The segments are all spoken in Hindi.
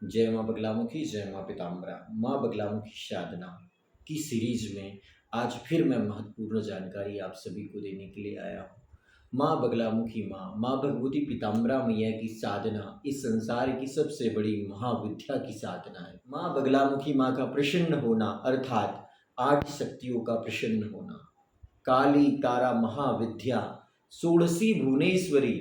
जय माँ बगलामुखी, जय माँ पीताम्बरा। माँ बगलामुखी साधना की सीरीज में आज फिर मैं महत्वपूर्ण जानकारी आप सभी को देने के लिए आया हूँ। माँ बगलामुखी माँ भगवती पीताम्बरा मैया की साधना इस संसार की सबसे बड़ी महाविद्या की साधना है। माँ बगलामुखी माँ का प्रसन्न होना अर्थात 8 शक्तियों का प्रसन्न होना। काली तारा महाविद्या, षोडशी भुवनेश्वरी,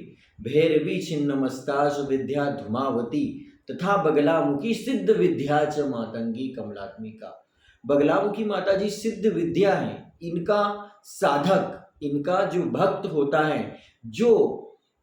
भैरवी छिन्नमस्ता विद्या धूमावती तथा बगलामुखी सिद्ध विद्या च मातंगी कमलात्मिका। बगलामुखी माता जी सिद्ध विद्या है। इनका साधक, इनका जो भक्त होता है, जो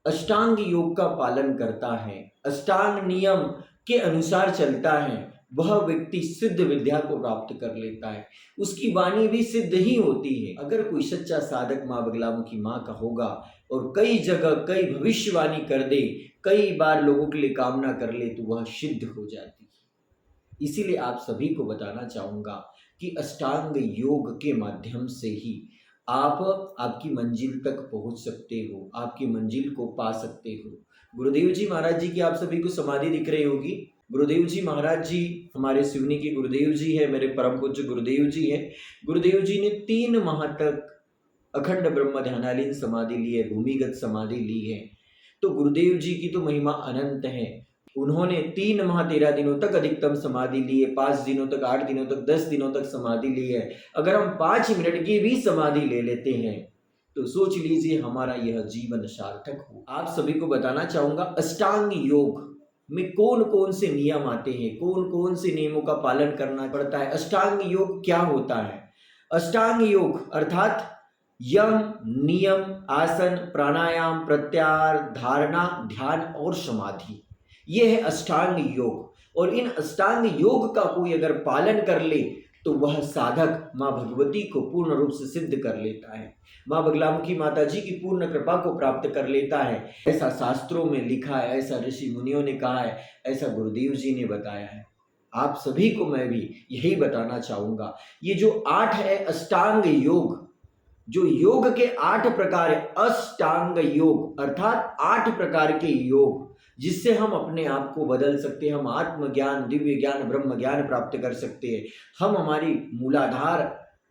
अष्टांग योग का पालन करता है, अष्टांग नियम के अनुसार चलता है, वह व्यक्ति सिद्ध विद्या को प्राप्त कर लेता है। उसकी वाणी भी सिद्ध ही होती है। अगर कोई सच्चा साधक माँ बगलामुखी माँ का होगा और कई जगह कई भविष्यवाणी कर दे, कई बार लोगों के लिए कामना कर ले, तो वह सिद्ध हो जाती है। इसीलिए आप सभी को बताना चाहूँगा कि अष्टांग योग के माध्यम से ही आप आपकी मंजिल तक पहुँच सकते हो, आपकी मंजिल को पा सकते हो। गुरुदेव जी महाराज जी की आप सभी को समाधि दिख रही होगी। गुरुदेव जी महाराज जी हमारे सिवनी के गुरुदेव जी है, मेरे परम पूज्य गुरुदेव जी है। गुरुदेव जी ने 3 माह तक अखंड ब्रह्म ध्यानालीन समाधि ली है, भूमिगत समाधि ली है। तो गुरुदेव जी की तो महिमा अनंत है। उन्होंने 3 माह 13 दिनों तक अधिकतम समाधि ली है, 5 दिनों तक, 8 दिनों तक, 10 दिनों तक समाधि ली है। अगर हम 5 मिनट की भी समाधि ले लेते हैं तो सोच लीजिए हमारा यह जीवन सार्थक हो। आप सभी को बताना चाहूंगा अष्टांग योग में कौन कौन से नियम आते हैं, कौन कौन से नियमों का पालन करना पड़ता है। अष्टांग योग क्या होता है? अष्टांग योग अर्थात यम, नियम, आसन, प्राणायाम, प्रत्याहार, धारणा, ध्यान और समाधि, ये है अष्टांग योग। और इन अष्टांग योग का कोई अगर पालन कर ले तो वह साधक माँ भगवती को पूर्ण रूप से सिद्ध कर लेता है, माँ बगलामुखी माता जी की पूर्ण कृपा को प्राप्त कर लेता है। ऐसा शास्त्रों में लिखा है, ऐसा ऋषि मुनियों ने कहा है, ऐसा गुरुदेव जी ने बताया है। आप सभी को मैं भी यही बताना चाहूँगा। ये जो 8 है अष्टांग योग, जो योग के 8 प्रकार है, अष्टांग योग अर्थात 8 प्रकार के योग, जिससे हम अपने आप को बदल सकते हैं, हम आत्मज्ञान, दिव्य ज्ञान, ब्रह्म ज्ञान प्राप्त कर सकते हैं। हम हमारी मूलाधार,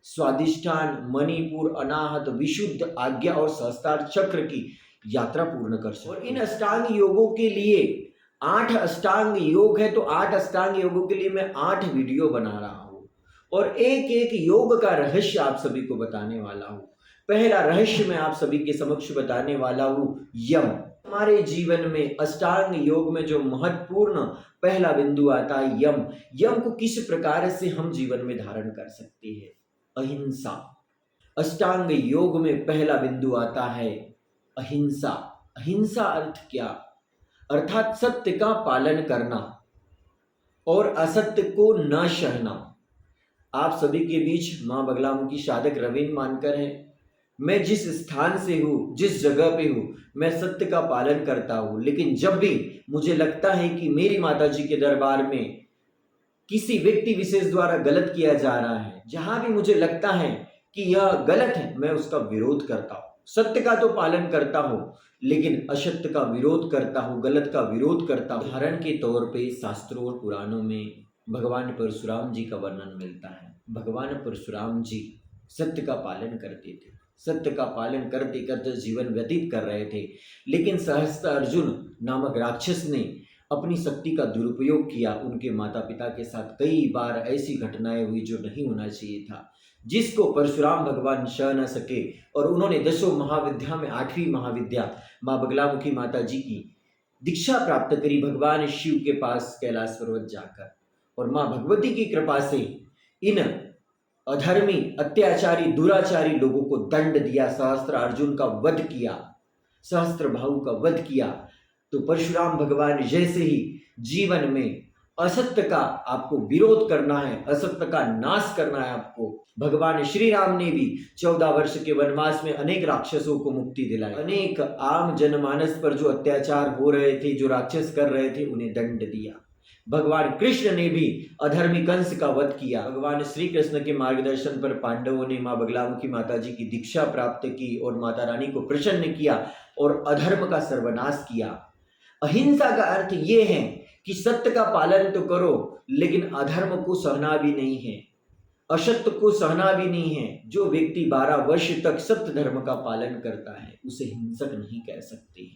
स्वादिष्ठान, मणिपुर, अनाहत, विशुद्ध, आज्ञा और सहस्त्रार चक्र की यात्रा पूर्ण कर सकते हैं। और इन अष्टांग योगों के लिए 8 अष्टांग योग है, तो 8 अष्टांग योगों के लिए मैं 8 वीडियो बना रहा हूँ और एक एक योग का रहस्य आप सभी को बताने वाला हूँ। पहला रहस्य मैं आप सभी के समक्ष बताने वाला हूँ यम। हमारे जीवन में अष्टांग योग में जो महत्वपूर्ण पहला बिंदु आता है यम। यम को किस प्रकार से हम जीवन में धारण कर सकते हैं? अहिंसा। अष्टांग योग में पहला बिंदु आता है अहिंसा। अहिंसा अर्थ क्या? अर्थात सत्य का पालन करना और असत्य को न सहना। आप सभी के बीच माँ बगलामुखी साधक रवींद्र मानकर हैं। मैं जिस स्थान से हूँ, जिस जगह पे हूँ, मैं सत्य का पालन करता हूँ। लेकिन जब भी मुझे लगता है कि मेरी माता जी के दरबार में किसी व्यक्ति विशेष द्वारा गलत किया जा रहा है, जहां भी मुझे लगता है कि यह गलत है, मैं उसका विरोध करता हूँ। सत्य का तो पालन करता हूँ, लेकिन असत्य का विरोध करता हूँ, गलत का विरोध करता हूँ। उदाहरण के तौर पे शास्त्रों और पुराणों में भगवान परशुराम जी का वर्णन मिलता है। भगवान परशुराम जी सत्य का पालन करते थे, सत्य का पालन करते करते जीवन व्यतीत कर रहे थे। लेकिन सहस्त्र अर्जुन नामक राक्षस ने अपनी शक्ति का दुरुपयोग किया। उनके माता पिता के साथ कई बार ऐसी घटनाएं हुई जो नहीं होना चाहिए था, जिसको परशुराम भगवान सह न सके और उन्होंने 10 महाविद्या में 8वीं महाविद्या माँ बगलामुखी माता जी की दीक्षा प्राप्त करी भगवान शिव के पास कैलाश पर्वत जाकर। और माँ भगवती की कृपा से इन अधर्मी, अत्याचारी, दुराचारी लोगों को दंड दिया, सहस्त्र अर्जुन का वध किया, सहस्त्र भाऊ का वध किया। तो परशुराम भगवान जैसे ही जीवन में असत्य का आपको विरोध करना है, असत्य का नाश करना है आपको, भगवान श्री राम ने भी 14 वर्ष के वनवास में अनेक राक्षसों को मुक्ति दिलाई। अनेक आम जनमानस पर जो अत्याचार हो रहे थे, जो राक्षस कर रहे थे, उन्हें दंड दिया। भगवान कृष्ण ने भी अधर्मी कंस का वध किया। भगवान श्री कृष्ण के मार्गदर्शन पर पांडवों ने माँ बगलामुखी माता जी की दीक्षा प्राप्त की और माता रानी को प्रसन्न किया और अधर्म का सर्वनाश किया। अहिंसा का अर्थ ये है कि सत्य का पालन तो करो, लेकिन अधर्म को सहना भी नहीं है, असत्य को सहना भी नहीं है। जो व्यक्ति 12 वर्ष तक सत्य धर्म का पालन करता है उसे हिंसक नहीं कह सकते।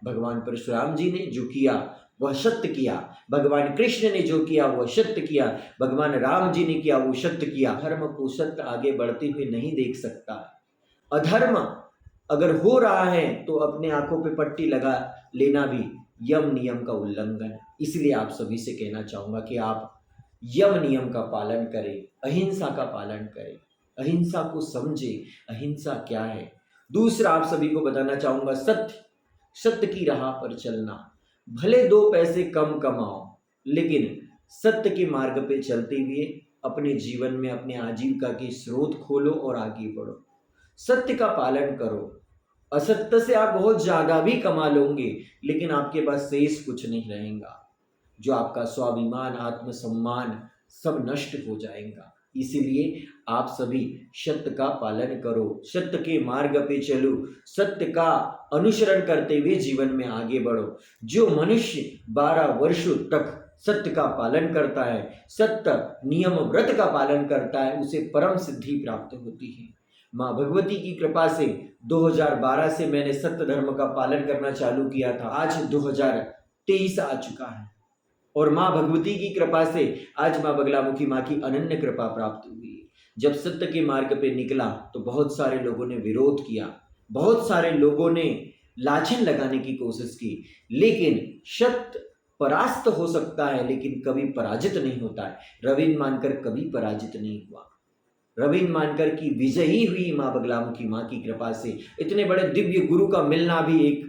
भगवान परशुराम जी ने जो किया वह सत्य किया, भगवान कृष्ण ने जो किया वह सत्य किया, भगवान राम जी ने किया वो सत्य किया। धर्म को सत्य आगे बढ़ते हुए नहीं देख सकता। अधर्म अगर हो रहा है तो अपने आंखों पे पट्टी लगा लेना भी यम नियम का उल्लंघन है। इसलिए आप सभी से कहना चाहूंगा कि आप यम नियम का पालन करें, अहिंसा का पालन करें, अहिंसा को समझे, अहिंसा क्या है। दूसरा आप सभी को बताना चाहूंगा, सत्य की राह पर चलना। भले 2 पैसे कम कमाओ, लेकिन सत्य के मार्ग पे चलते हुए अपने जीवन में अपने आजीविका के स्रोत खोलो और आगे बढ़ो। सत्य का पालन करो। असत्य से आप बहुत ज्यादा भी कमा लोगे, लेकिन आपके पास शेष कुछ नहीं रहेगा। जो आपका स्वाभिमान, आत्मसम्मान सब नष्ट हो जाएगा। इसीलिए आप सभी सत्य का पालन करो, सत्य के मार्ग पे चलो, सत्य का अनुसरण करते हुए जीवन में आगे बढ़ो। जो मनुष्य 12 वर्षों तक सत्य का पालन करता है, सत्य नियम व्रत का पालन करता है, उसे परम सिद्धि प्राप्त होती है। माँ भगवती की कृपा से 2012 से मैंने सत्य धर्म का पालन करना चालू किया था। आज 2023 आ चुका है और माँ भगवती की कृपा से आज माँ बगलामुखी माँ की अनन्य कृपा प्राप्त हुई। जब सत्य के मार्ग पे निकला तो बहुत सारे लोगों ने विरोध किया, बहुत सारे लोगों ने लाछन लगाने की कोशिश की, लेकिन सत्य परास्त हो सकता है लेकिन कभी पराजित नहीं होता है। रविंद्र मानकर कभी पराजित नहीं हुआ। रविंद्र मानकर की विजयी हुई माँ बगलामुखी माँ की कृपा से। इतने बड़े दिव्य गुरु का मिलना भी एक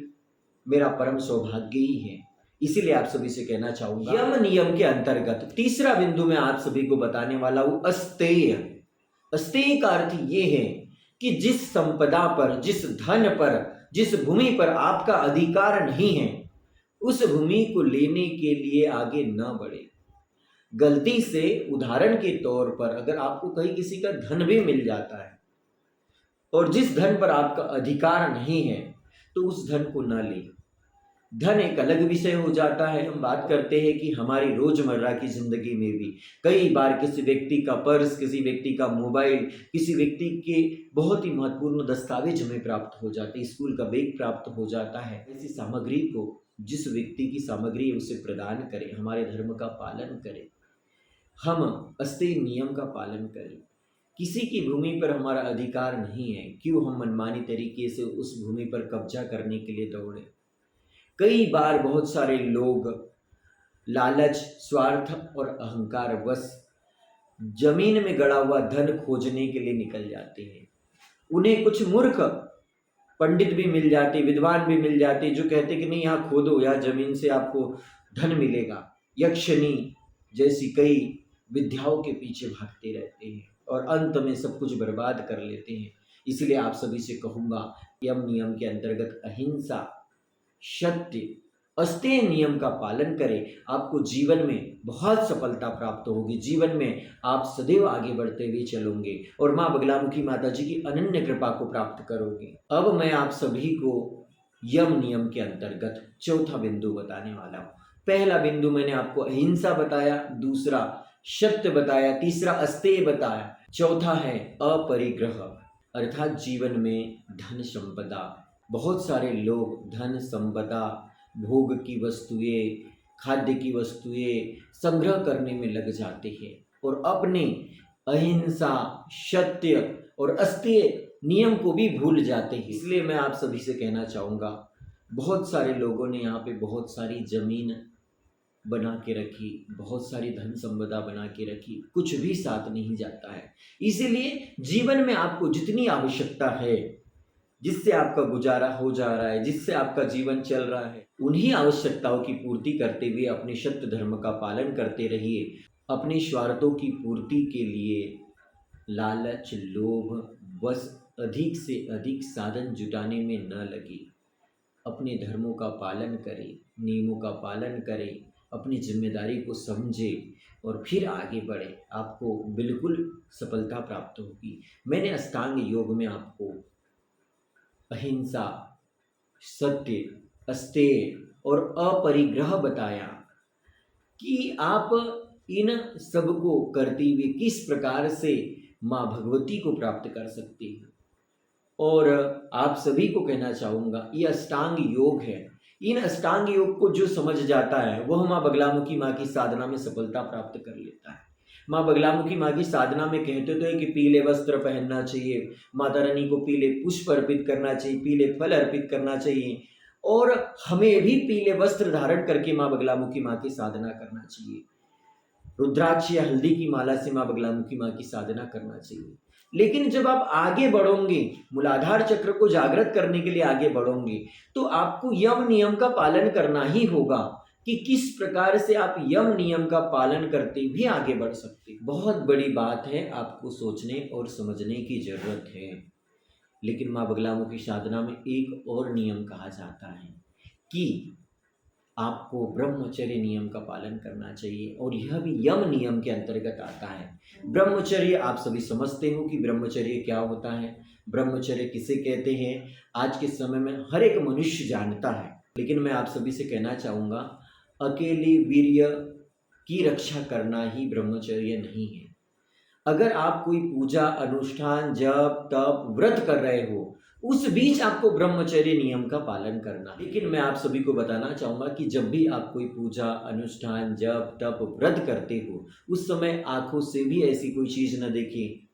मेरा परम सौभाग्य ही है। इसीलिए आप सभी से कहना चाहूंगा, यम नियम के अंतर्गत तीसरा बिंदु मैं आप सभी को बताने वाला हूं, अस्तेय। अस्तेय का अर्थ ये है कि जिस संपदा पर, जिस धन पर, जिस भूमि पर आपका अधिकार नहीं है, उस भूमि को लेने के लिए आगे न बढ़े। गलती से उदाहरण के तौर पर अगर आपको कहीं किसी का धन भी मिल जाता है और जिस धन पर आपका अधिकार नहीं है तो उस धन को न ले। धन एक अलग विषय हो जाता है। हम बात करते हैं कि हमारी रोजमर्रा की जिंदगी में भी कई बार किसी व्यक्ति का पर्स, किसी व्यक्ति का मोबाइल, किसी व्यक्ति के बहुत ही महत्वपूर्ण दस्तावेज हमें प्राप्त हो जाते हैं, स्कूल का बैग प्राप्त हो जाता है। ऐसी सामग्री को, जिस व्यक्ति की सामग्री है उसे प्रदान करें, हमारे धर्म का पालन करें, हम अस्तेय नियम का पालन करें। किसी की भूमि पर हमारा अधिकार नहीं है, क्यों हम मनमानी तरीके से उस भूमि पर कब्जा करने के लिए दौड़े। कई बार बहुत सारे लोग लालच, स्वार्थ और अहंकार वश जमीन में गड़ा हुआ धन खोजने के लिए निकल जाते हैं। उन्हें कुछ मूर्ख पंडित भी मिल जाते, विद्वान भी मिल जाते, जो कहते कि नहीं यहाँ खोदो, यहाँ जमीन से आपको धन मिलेगा। यक्षिणी जैसी कई विद्याओं के पीछे भागते रहते हैं और अंत में सब कुछ बर्बाद कर लेते हैं। इसलिए आप सभी से कहूँगा, यम नियम के अंतर्गत अहिंसा, सत्य, अस्तेय नियम का पालन करें। आपको जीवन में बहुत सफलता प्राप्त होगी, जीवन में आप सदैव आगे बढ़ते हुए चलोगे और माँ बगलामुखी माता जी की अनन्य कृपा को प्राप्त करोगे। अब मैं आप सभी को यम नियम के अंतर्गत चौथा बिंदु बताने वाला हूँ। पहला बिंदु मैंने आपको अहिंसा बताया, दूसरा सत्य बताया, तीसरा अस्तेय बताया, चौथा है अपरिग्रह, अर्थात जीवन में धन संपदा। बहुत सारे लोग धन संपदा, भोग की वस्तुएं, खाद्य की वस्तुएं संग्रह करने में लग जाते हैं और अपने अहिंसा, सत्य और अस्तेय नियम को भी भूल जाते हैं। इसलिए मैं आप सभी से कहना चाहूँगा, बहुत सारे लोगों ने यहाँ पे बहुत सारी जमीन बना के रखी, बहुत सारी धन संपदा बना के रखी, कुछ भी साथ नहीं जाता है। इसीलिए जीवन में आपको जितनी आवश्यकता है, जिससे आपका गुजारा हो जा रहा है, जिससे आपका जीवन चल रहा है, उन्हीं आवश्यकताओं की पूर्ति करते हुए अपने सत्य धर्म का पालन करते रहिए। अपने स्वार्थों की पूर्ति के लिए लालच, लोभ, बस अधिक से अधिक साधन जुटाने में न लगे। अपने धर्मों का पालन करें, नियमों का पालन करें, अपनी जिम्मेदारी को समझे और फिर आगे बढ़े। आपको बिल्कुल सफलता प्राप्त होगी। मैंने अष्टांग योग में आपको अहिंसा, सत्य, अस्तेय और अपरिग्रह बताया। कि आप इन सब को करते हुए किस प्रकार से माँ भगवती को प्राप्त कर सकते हैं। और आप सभी को कहना चाहूँगा, ये अष्टांग योग है। इन अष्टांग योग को जो समझ जाता है वह माँ बगलामुखी माँ की साधना में सफलता प्राप्त कर लेता है। माँ बगलामुखी माँ की साधना में कहते तो है कि पीले वस्त्र पहनना चाहिए, माता रानी को पीले पुष्प अर्पित करना चाहिए, पीले फल अर्पित करना चाहिए, और हमें भी पीले वस्त्र धारण करके माँ बगलामुखी माँ की साधना करना चाहिए। रुद्राक्ष या हल्दी की माला से माँ बगलामुखी माँ की साधना करना चाहिए। लेकिन जब आप आगे बढ़ोगे, मूलाधार चक्र को जागृत करने के लिए आगे बढ़ोगे, तो आपको यम नियम का पालन करना ही होगा कि किस प्रकार से आप यम नियम का पालन करते भी आगे बढ़ सकते। बहुत बड़ी बात है, आपको सोचने और समझने की जरूरत है। लेकिन माँ बगलामुखी साधना में एक और नियम कहा जाता है कि आपको ब्रह्मचर्य नियम का पालन करना चाहिए, और यह भी यम नियम के अंतर्गत आता है। ब्रह्मचर्य आप सभी समझते हो कि ब्रह्मचर्य क्या होता है, ब्रह्मचर्य किसे कहते हैं। आज के समय में हर एक मनुष्य जानता है, लेकिन मैं आप सभी से कहना चाहूँगा, अकेले वीर्य की रक्षा करना ही ब्रह्मचर्य नहीं है। अगर आप कोई पूजा अनुष्ठान जप तप व्रत कर रहे हो, उस बीच आपको ब्रह्मचर्य नियम का पालन करना। लेकिन मैं आप सभी को बताना चाहूँगा कि जब भी आप कोई पूजा अनुष्ठान जप तप व्रत करते हो, उस समय आंखों से भी ऐसी कोई चीज़ न देखें,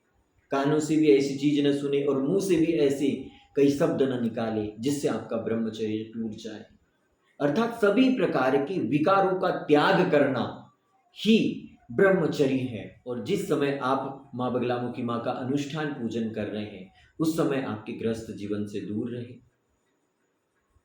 कानों से भी ऐसी चीज़ न सुने, और मुंह से भी ऐसे कई शब्द न निकाले जिससे आपका ब्रह्मचर्य टूट जाए। अर्थात सभी प्रकार के विकारों का त्याग करना ही ब्रह्मचर्य है। और जिस समय आप माँ बगलामुखी माँ का अनुष्ठान पूजन कर रहे हैं, उस समय आपके गृहस्थ जीवन से दूर रहे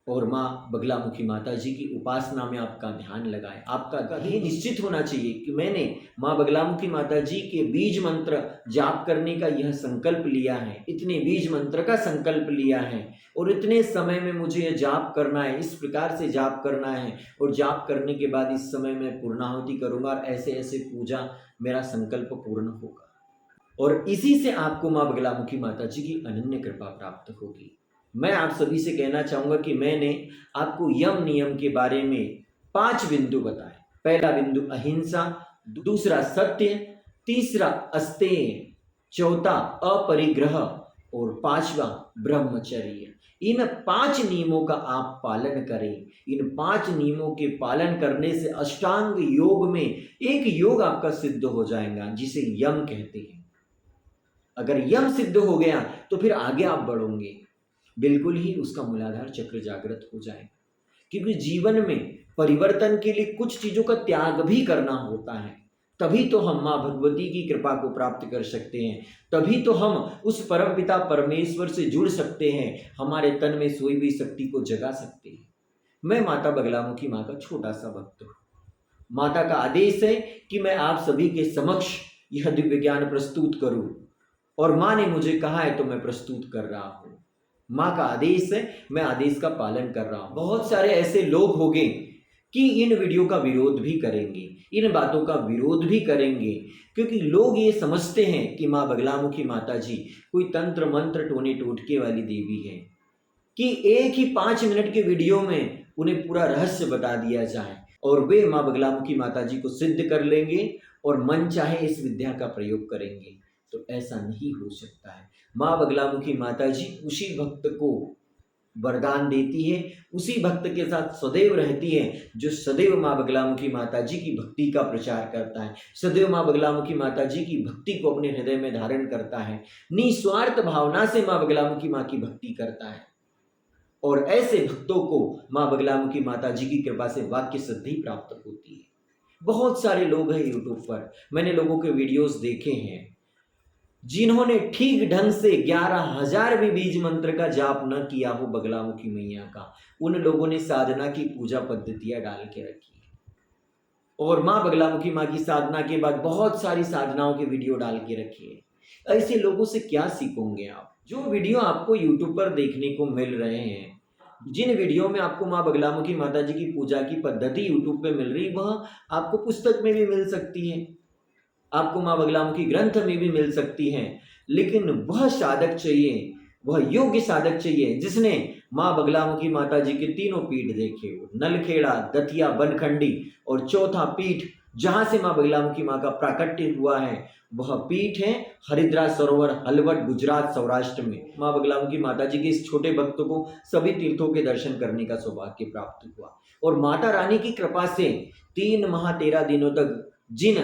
और माँ बगलामुखी माता जी की उपासना में आपका ध्यान लगाएं। आपका ये निश्चित होना चाहिए कि मैंने माँ बगलामुखी माता जी के बीज मंत्र जाप करने का यह संकल्प लिया है, इतने बीज मंत्र का संकल्प लिया है, और इतने समय में मुझे यह जाप करना है, इस प्रकार से जाप करना है, और जाप करने के बाद इस समय मैं पूर्णाहुति करूँगा, और ऐसे ऐसे पूजा मेरा संकल्प पूर्ण होगा। और इसी से आपको माँ बगलामुखी माता जी की अनन्य कृपा प्राप्त होगी। मैं आप सभी से कहना चाहूँगा कि मैंने आपको यम नियम के बारे में 5 बिंदु बताए। पहला बिंदु अहिंसा, दूसरा सत्य, तीसरा अस्तेय, चौथा अपरिग्रह, और 5वां ब्रह्मचर्य। इन 5 नियमों का आप पालन करें। इन 5 नियमों के पालन करने से अष्टांग योग में एक योग आपका सिद्ध हो जाएगा, जिसे यम कहते हैं। अगर यम सिद्ध हो गया तो फिर आगे आप बढ़ोगे, बिल्कुल ही उसका मूलाधार चक्र जागृत हो जाएगा। क्योंकि जीवन में परिवर्तन के लिए कुछ चीजों का त्याग भी करना होता है, तभी तो हम माँ भगवती की कृपा को प्राप्त कर सकते हैं, तभी तो हम उस परमपिता परमेश्वर से जुड़ सकते हैं, हमारे तन में सोई हुई शक्ति को जगा सकते हैं। मैं माता बगलामुखी माँ का छोटा सा भक्त हूँ। माता का आदेश है कि मैं आप सभी के समक्ष यह दिव्य ज्ञान प्रस्तुत करूं, और माँ ने मुझे कहा है तो मैं प्रस्तुत कर रहा हूँ। माँ का आदेश है, मैं आदेश का पालन कर रहा हूँ। बहुत सारे ऐसे लोग होंगे कि इन वीडियो का विरोध भी करेंगे, इन बातों का विरोध भी करेंगे, क्योंकि लोग ये समझते हैं कि माँ बगलामुखी माता जी कोई तंत्र मंत्र टोने टोटके वाली देवी है, कि एक ही 5 मिनट के वीडियो में उन्हें पूरा रहस्य बता दिया जाए और वे माँ बगलामुखी माता जी को सिद्ध कर लेंगे और मन चाहे इस विद्या का प्रयोग करेंगे। तो ऐसा नहीं हो सकता है। माँ बगलामुखी माता जी उसी भक्त को वरदान देती है, उसी भक्त के साथ सदैव रहती है जो सदैव माँ बगलामुखी माता जी की भक्ति का प्रचार करता है, सदैव माँ बगलामुखी माता जी की भक्ति को अपने हृदय में धारण करता है, निस्वार्थ भावना से माँ बगलामुखी माँ की भक्ति करता है। और ऐसे भक्तों को माँ बगलामुखी माता जी की कृपा से वाक्य सिद्धि प्राप्त होती है। बहुत सारे लोग हैं यूट्यूब पर, मैंने लोगों के वीडियोस देखे हैं जिन्होंने ठीक ढंग से 11,000 भी बीज मंत्र का जाप न किया हो बगलामुखी मैया का, उन लोगों ने साधना की पूजा पद्धतियां डाल के रखी है, और माँ बगलामुखी माँ की साधना के बाद बहुत सारी साधनाओं के वीडियो डाल के रखी है। ऐसे लोगों से क्या सीखोगे आप? जो वीडियो आपको यूट्यूब पर देखने को मिल रहे हैं, जिन वीडियो में आपको माँ बगलामुखी माता जी की पूजा की पद्धति यूट्यूब पे मिल रही, वह आपको पुस्तक में भी मिल सकती है, आपको माँ बगलामुखी ग्रंथ में भी मिल सकती हैं, लेकिन वह साधक चाहिए वह योग्य साधक चाहिए जिसने माँ बगलामुखी माता जी के तीनों पीठ देखे हो, नलखेड़ा, दतिया, बनखंडी, और चौथा पीठ जहां से माँ बगलामुखी माँ का प्राकट्य हुआ है वह पीठ है हरिद्रा सरोवर, हलवट, गुजरात, सौराष्ट्र में। माँ बगलामुखी माता जी के इस छोटे भक्त को सभी तीर्थों के दर्शन करने का सौभाग्य प्राप्त हुआ, और माता रानी की कृपा से 3 माह 13 दिनों तक जिन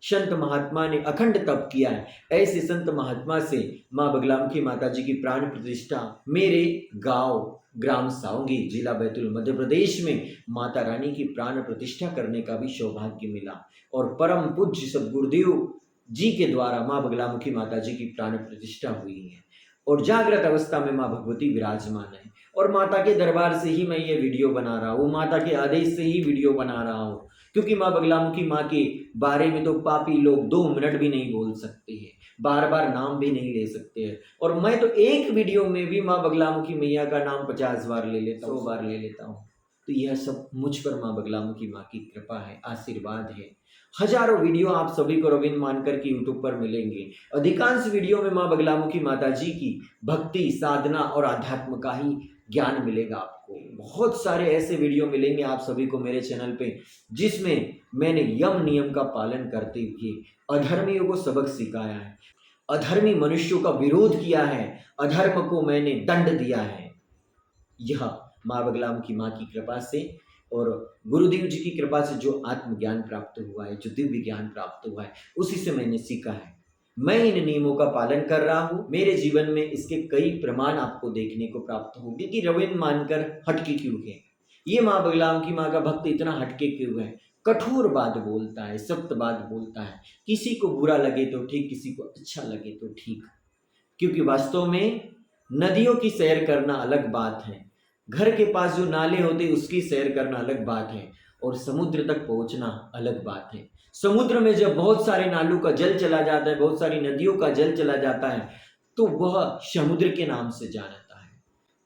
संत महात्मा ने अखंड तप किया है, ऐसे संत महात्मा से माँ बगलामुखी माता जी की प्राण प्रतिष्ठा मेरे गांव ग्राम सावंगी, जिला बैतूल, मध्य प्रदेश में माता रानी की प्राण प्रतिष्ठा करने का भी सौभाग्य मिला। और परम पूज्य सद्गुरुदेव जी के द्वारा माँ बगलामुखी माता जी की प्राण प्रतिष्ठा हुई है, और जागृत अवस्था में माँ भगवती विराजमान है। और माता के दरबार से ही मैं ये वीडियो बना रहा हूँ, माता के आदेश से ही वीडियो बना रहा हूँ, क्योंकि माँ बगलामुखी माँ के बारे में तो पापी लोग 2 मिनट भी नहीं बोल सकते हैं, बार बार नाम भी नहीं ले सकते हैं, और मैं तो एक वीडियो में भी माँ बगलामुखी मैया का नाम 50 बार ले लेता हूँ, 100 बार ले लेता हूँ। तो यह सब मुझ पर माँ बगलामुखी माँ की कृपा है, आशीर्वाद है। हजारों वीडियो आप सभी को रविंद्र मानकर की यूट्यूब पर मिलेंगे। अधिकांश वीडियो में माँ बगलामुखी माता जी की भक्ति, साधना और आध्यात्म का ही ज्ञान मिलेगा आपको। बहुत सारे ऐसे वीडियो मिलेंगे आप सभी को मेरे चैनल पे जिसमें मैंने यम नियम का पालन करते हुए अधर्मियों को सबक सिखाया है, अधर्मी मनुष्यों का विरोध किया है, अधर्म को मैंने दंड दिया है। यह माँ बगलामुखी माँ की कृपा से और गुरुदेव जी की कृपा से जो आत्मज्ञान प्राप्त हुआ है, जो दिव्य ज्ञान प्राप्त हुआ है, उसी से मैंने सीखा है। मैं इन नियमों का पालन कर रहा हूँ, मेरे जीवन में इसके कई प्रमाण आपको देखने को प्राप्त होंगे कि रविंद्र मानकर हटके क्यों है, ये माँ बगलामुखी माँ का भक्त इतना हटके क्यों है, कठोर बात बोलता है, सत्य बात बोलता है, किसी को बुरा लगे तो ठीक, किसी को अच्छा लगे तो ठीक। क्योंकि वास्तव में नदियों की सैर करना अलग बात है, घर के पास जो नाले होते उसकी सैर करना अलग बात है, और समुद्र तक पहुंचना अलग बात है। समुद्र में जब बहुत सारे नालों का जल चला जाता है, बहुत सारी नदियों का जल चला जाता है, तो वह समुद्र के नाम से जाना जाता है।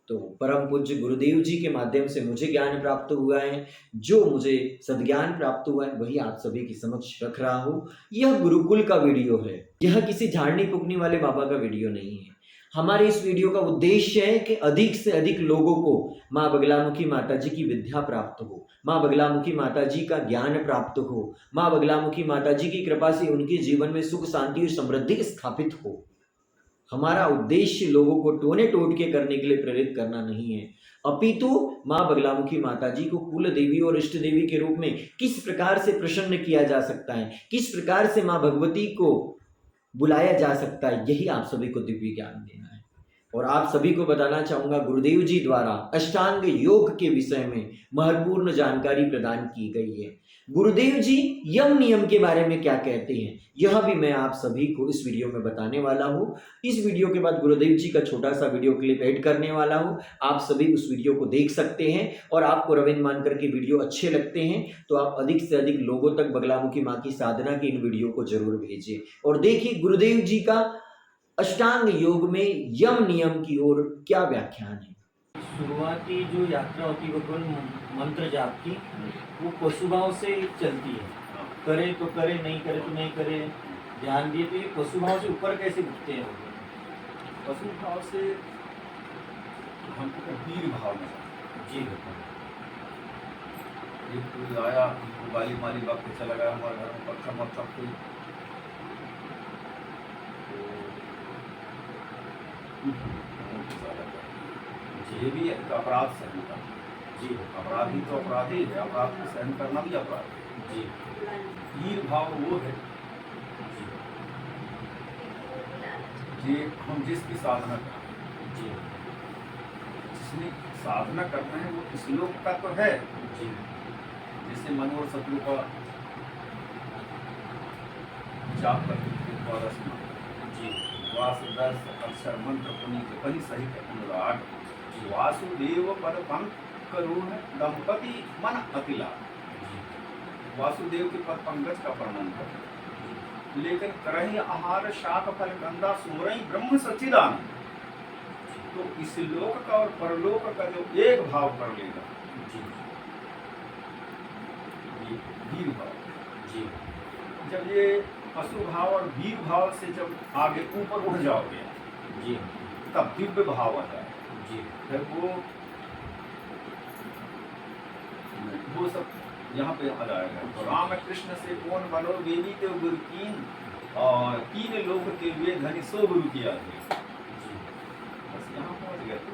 तो परम पूज्य गुरुदेव जी के माध्यम से मुझे ज्ञान प्राप्त हुआ है, जो मुझे सद्ज्ञान प्राप्त हुआ है वही आप सभी के समक्ष रख रहा हूँ। यह गुरुकुल का वीडियो है, यह किसी झाड़नी फूकने वाले बाबा का वीडियो नहीं है। हमारे इस वीडियो का उद्देश्य है कि अधिक से अधिक लोगों को माँ बगलामुखी माता जी की विद्या प्राप्त हो, माँ बगलामुखी माता जी का ज्ञान प्राप्त हो, माँ बगलामुखी माता जी की कृपा से उनके जीवन में सुख, शांति और समृद्धि स्थापित हो। हमारा उद्देश्य लोगों को टोने टोटके करने के लिए प्रेरित करना नहीं है, अपितु माँ बगलामुखी माता जी को कुल देवी और इष्ट देवी के रूप में किस प्रकार से प्रसन्न किया जा सकता है, किस प्रकार से माँ भगवती को बुलाया जा सकता है, यही आप सभी को दिव्य ज्ञान देना है। और आप सभी को बताना चाहूंगा गुरुदेव जी द्वारा अष्टांग योग के विषय में महत्वपूर्ण जानकारी प्रदान की गई है। गुरुदेव जी यम नियम के बारे में क्या कहते हैं यह भी मैं आप सभी को इस वीडियो में बताने वाला हूँ। इस वीडियो के बाद गुरुदेव जी का छोटा सा वीडियो क्लिप ऐड करने वाला हूँ, आप सभी उस वीडियो को देख सकते हैं। और आपको रविंद्र मानकर के वीडियो अच्छे लगते हैं तो आप अधिक से अधिक लोगों तक बगलामुखी माँ की साधना की इन वीडियो को जरूर भेजें, और देखिए गुरुदेव जी का अष्टांग योग में यम नियम की ओर क्या व्याख्यान है। शुरुआती जो यात्रा होती है वो केवल मंत्र जाप की, वो पशुभाव से चलती है, करे तो करे, नहीं करे तो नहीं करे, ध्यान दिए तो ये पशुभाव से ऊपर कैसे उठते हैं? पशुभाव से हमको वीर भाव में जी एक कोई आया, गाली मारी, वक्त चला गया, हमारे घर में पत्थर मत्थर कोई ये भी एक अपराध सहन करना। जी अपराधी तो अपराधी है, अपराध को सहन करना भी अपराध है। जी वीर भाव वो है कि हम जिसकी साधना करते हैं, जी जिसने साधना करना है वो श्लोक का तो है। जी जैसे मन और शत्रु का जाप करते थे, जी वासुदस अक्षर मंत्र पुनीत परि सहित अनुराग, वासुदेव पद पंख करुण दंपति मन अकिला। वासुदेव के पद पंकज का वर्णन कर, लेकिन करही आहार शाक फल गंधा सुमरई ब्रह्म सच्चिदानंद। तो इस लोक का और परलोक का जो एक भाव कर लेगा, ये वीर भाव। जी जब ये पशु भाव और वीर भाव से जब आगे ऊपर उठ जाओगे, जी तब दिव्य भाव आ जाए, जी फिर वो सब यहाँ पे आ जाएगा। तो राम कृष्ण से कौन बनो बेबी ते गुरु कीन, और तीन लोक के वे धनी सो गुरु किया थे। बस यहाँ पहुँच गए तो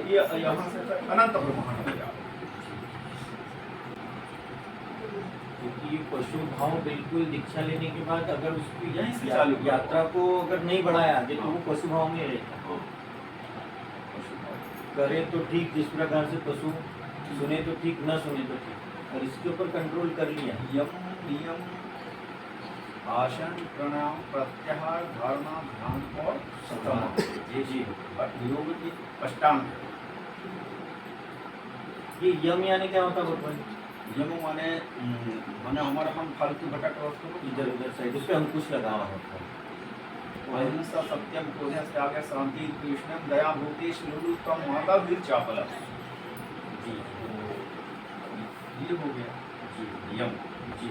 ये यहाँ से फिर अनंत ब्रह्मांड हो जाए। क्योंकि ये पशु भाव बिल्कुल दीक्षा लेने के बाद अगर उसकी यहीं से चालू करो। यात्रा को अगर नहीं बढ़ाया आगे तो वो पशु भाव में रहता करे तो ठीक, जिस प्रकार से पशु सुने तो ठीक, न सुने तो ठीक, और इसके ऊपर कंट्रोल कर लिया। यम नियम आसन प्राणायाम प्रत्याहार धारणा ध्यान और समाधि, जी जी योग की अष्टांग। ये यम यानी क्या होता है भगवान? यम माने हमारा हम फालतू भटक वस्तु को इधर उधर साइड उस पर अंकुश लगा हुआ होता है। अहिंसा सत्यम क्रोधः त्यागः शांति कृष्णम दया भूतेश लुलुत्तम माता वीर चापल। जी ये हो गया जी यम। जी